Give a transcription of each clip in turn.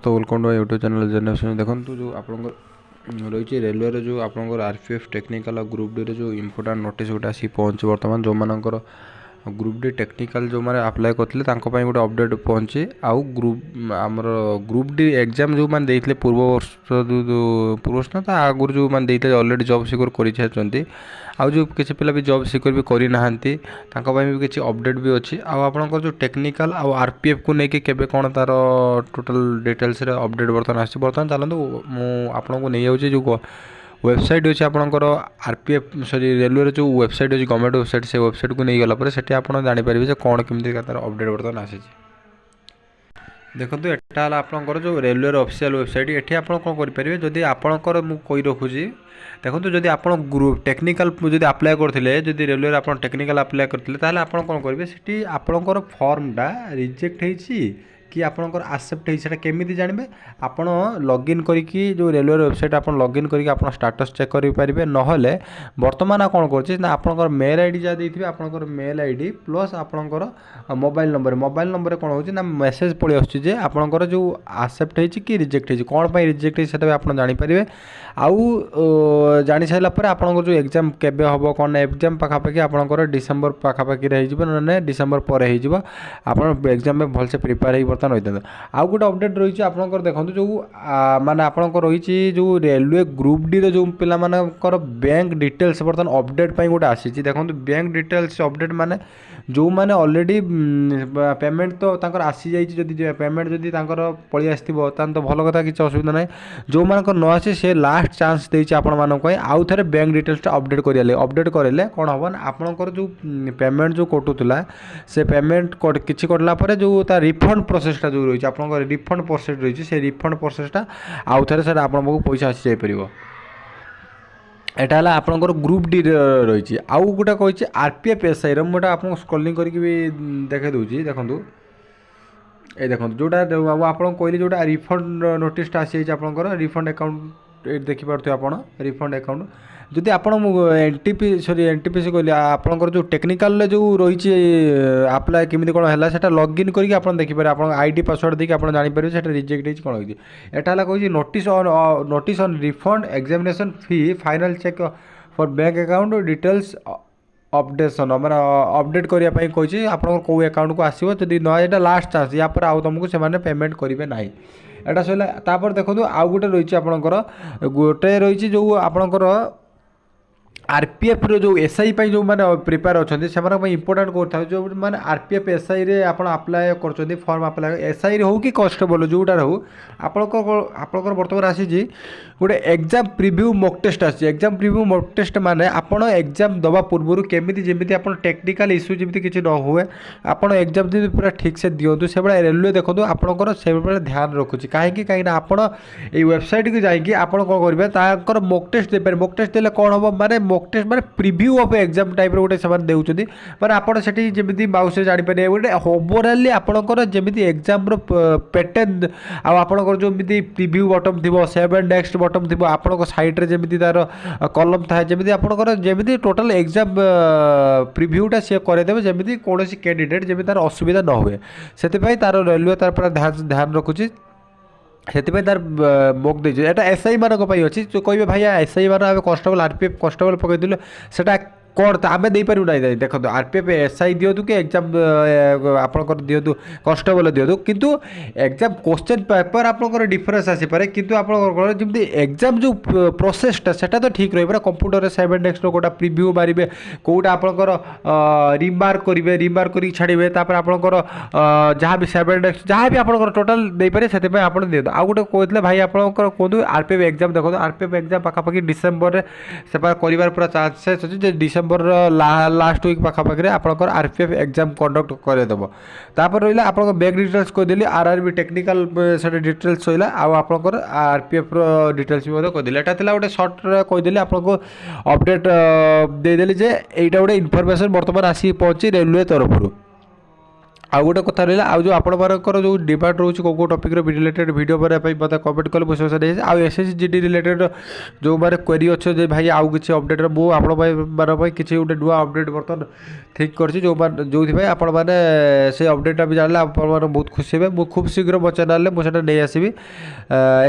समस्त welcome to YouTube channel generation. देखो जो आप रही रेलवे जो आप आरपीएफ टेक्निकल ग्रुप डी जो इंपोर्टाट नोटिस गोटे आसी पहुँची बर्तमान जो मानकर ग्रुप डी टेक्निकल जो मैंने आप्लाय करते गोटे अपडेट पहुँची आउ ग्रुप आमर ग्रुप डी एग्जाम जो मैंने देते पूर्व वर्ष पूर्व ना आगुरी जो मैंने अलरेडी जॉब सिक्योर कर आउ जो किसी पिला भी जॉब सिक्योर भी करना भी किसी अपडेट भी अच्छी आपंकर जो टेक्निकल आउ आरपीएफ को लेकिन केबे कौन तार टोटल डिटेल्स अपडेट बर्तमान आसी बर्तमान चलते मुझे नहीं जाऊँगी जो वेबसाइट अच्छे आपंकर आरपीएफ सॉरी रेलवे जो वेबसाइट अच्छी गवर्नमेंट वेबसाइट से वेबसाइट को नहीं गला से आप जानीपारे कौन कमी तार अपडेट बर्तमान आसी। देखो एटा आपंकर जो रेलवे ऑफिशियल वेबसाइट ये आप कौन करेंगे जदि आपंकर मुझे रखुची देखो जदि आप ग्रुप टेक्निकल जब अप्लाई करते जदि रेलवे आप टेक्निकल अप्लाई करते आप कौन करेंगे से आपंकर फॉर्मटा रिजेक्ट होती कि आपंकर आक्सेप्ट होता केमी जानवे आप लॉगिन करके जो रेलवे वेबसाइट आप लॉगिन करके आप स्टाटस चेक करेंगे नहले बर्तमान कौन कर आपंकर मेल आईडी जहाँ देते आपंकर मेल आईडी प्लस आपंकर मोबाइल नंबर कौन हो मेसेज पड़े आसुचे आपंकर जो आक्सेप्ट होती कि रिजेक्ट होती कौन पर रिजेक्ट होती भी आप जानीपारे आउ जानी सारापर आपंकर जो एग्जाम केबे हम कौन एग्जाम पाखापाखि आपंकर डिसेम्बर पाखापाखि ना डिसेम्बर पर आप एग्जाम में भलसे प्रिपेयर हो बर्तमान होता आउ गोटे अपडेट रही है आपंकर देखो जो माने आपंकर रही जो रेलवे ग्रुप डी रो पिलामानकर बैंक डिटेल्स बर्तमान अपडेट गोटे आसी देखो बैंक डिटेल्स अपडेट माने जो मैंने अलरेडी पेमेंट तो आसी जाइए पेमेंट जदि पलि आसो तो भल कथा किसी असुविधा ना जो मानक न आसी से लास्ट चांस देती आपण आउ थे बैंक डिटेल्सटा अपडेट करें अपडेट करें कौन हम ना आपंकर जो पेमेंट जो कटुला से पेमेंट किसी कटला जो रिफंड प्रोसेसटा जो रही है रिफंड प्रोसेस रही है से रिफंड प्रोसेसटा आउ थे सर आप पैसा आसी जापर एटा है आपंकर ग्रुप डी रही आउ गोटे कही आरपीएफ एसआई मुझे आपको स्क्रॉलिंग करके भी देखे दूसरी देखो ये देखो जोटा आप कहली जोटा रिफंड नोटिसटा आसी आपंकर रिफंड अकाउंट ये देखिपे आप रिफंड अकाउंट जदि आप एनटीपी सॉरी एनटीपीसी कहली आपंकर जो टेक्निकल जो रही आप्लाय केमी कौन है से लॉगिन करके आप देखिपारे आप आईडी पासवर्ड देखिए आप जानीपारे से रिजेक्ट होती कौन होती एटा कही notice on refund examination fee final check for bank account details updation मैंने अपडेट करने कही आप कौ अकाउंट को आसो जब न यहाँ लास्ट चांस या पर आउ तुमको से पेमेंट करेंगे ना एटा सर तापर देखो आउ गोटे रही आपंकर गोटे रही जो आपंकर आरपीएफ रो जो एसआई जो मैंने प्रिपेयर अच्छा से इंपोर्टाट कर जो मैंने आरपीएफ एसआई रे आप अप्लाई कर फॉर्म अप्लाई एसआई हो कि कन्स्टेबल जोटार हो आपंकर बर्तमान आसी गोटे एग्जाम प्रिव्यू मॉक टेस्ट आसी एग्जाम प्रिव्यू मॉक टेस्ट माने आपण एग्जाम दवा पूर्व केमी जमी आप टेक्निकल इश्यू जमी किसी न हुए आप एग्जाम जब पूरा ठीक से दिंतु से रेलवे देखो आपंकर से ध्यान रखुच्छी कहीं आप वेबसाइट को जाकि आप कौन करेंगे मॉक टेस्ट देपारे मॉक टेस्ट देले कौन हम माने मॉक टेस्ट माने प्रिव्यू ऑफ एग्जाम टाइप गोटे से देउछथि माने आपण सेठी जेमिति माउस जानि पारे गोटे ओवरऑली आपणकर जेमिति एग्जाम रो पैटर्न आ आपणकर जो मिति प्रिव्यू बटन थिबो सेव एंड नेक्स्ट बटन थिबो आपणक साइड रे जेमिति तार कॉलम थाए जेमिति आपणकर जेमिति टोटल एग्जाम प्रिव्यूटा से करे देबे जेमिति कोनोसी कैंडिडेट जेमिति तार असुविधा न हुए सेति पई तार रेलवे तार पर ध्यान रखुची से तार मॉक दे एसआई मान अच्छी जो कहे भाई एसआई मान कन्स्टेबल आरपीएफ कन्स्टेबल पकईदे से कौन आम दे पारू ना देखो आरपीएफ एसआई दिंतु कि एग्जाम आपंकर दिंतु कन्स्टेबल दिंतु किंतु एग्जाम क्वेश्चन पेपर आपंकर डिफरेन्स आसीपे किंतु आपंकर जमी एग्जाम जो प्रोसेसटा सेटा तो ठीक रही कंप्यूटर 7 नेक्स्ट गोटा प्रिव्यू मारे कौटा आपंकर रिमार्क करेंगे रिमार्क कर छाड़े आपंकर जहाँ भी 7 नेक्स्ट जहाँ भी आपंकर टोटाल देपारे से आप दिखाते आउ गोटे कहते भाई आपंकर कहूँ आरपीएफ एग्जाम देखो आरपीएफ एग्जाम पाखापाखि डिसेम्बर से कर पूरा चान्सेस अच्छे डिसेम्बर लास्ट वीक पाखापाखि आपंकर आरपीएफ एग्जाम कंडक्ट करदेव तापर रहा आप बैंक डिटेल्स कहदेली आरआरबी टेक्निकल से डिटेल्स रहा आपंकर आरपीएफ डिटेल्स भी कहदेली एटा गोटे सर्ट कहदेली आपको अपडेट देदेली जे एटा गोटे इनफर्मेशन बर्तमान आसी पहुँची रेलवे तरफ ଆଉ ଗୋଟେ କଥା ରହିଲା ଆଉ ଯେଉଁ ଆପଣଙ୍କର ଯେଉଁ ଡିମାଣ୍ଡ ରହୁଛି କେଉଁ ଟପିକ୍ର ରିଲେଟେଡ୍ ଭିଡ଼ିଓ କରିବା ପାଇଁ ମୋତେ କମେଣ୍ଟ କଲେ ମୁଁ ସେ ଦେଇଛି। ଆଉ SSGD ରିଲେଟେଡ୍ ଯେଉଁମାନେ କ୍ୱେରି ଅଛି ଯେ ଭାଇ ଆଉ କିଛି ଅପଡ଼େଟ୍ ମୁଁ ଆପଣମାନଙ୍କ ପାଇଁ କିଛି ଗୋଟେ ନୂଆ ଅପଡ଼େଟ୍ ବର୍ତ୍ତମାନ ଠିକ୍ କରିଛି ଯେଉଁଥିପାଇଁ ଆପଣମାନେ ସେ ଅପଡ଼େଟ୍ଟା ବି ଜାଣିଲେ ଆପଣମାନେ ବହୁତ ଖୁସି ହେବେ। ମୁଁ ଖୁବ୍ ଶୀଘ୍ର ମୋ ଚ୍ୟାନେଲରେ ମୁଁ ସେଇଟା ନେଇ ଆସିବି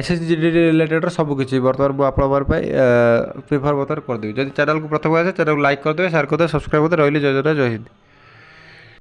SSGD ରିଲେଟେଡ୍ ସବୁ କିଛି ବର୍ତ୍ତମାନ ମୁଁ ଆପଣମାନଙ୍କ ପାଇଁ ପ୍ରିଫର ବର୍ତ୍ତମାନ କରିଦେବି। ଯଦି ଚ୍ୟାନେଲକୁ ପ୍ରଥମେ ଆସେ ଚ୍ୟାନେଲକୁ ଲାଇକ୍ କରିଦେବେ, ସେୟାର କରିଦେବେ, ସବସ୍କ୍ରାଇବ୍ କରିଦେବେ। ରହିଲି ଜୟ ଜଗନ୍ନାଥ, ଜୟ ହିନ୍ଦ।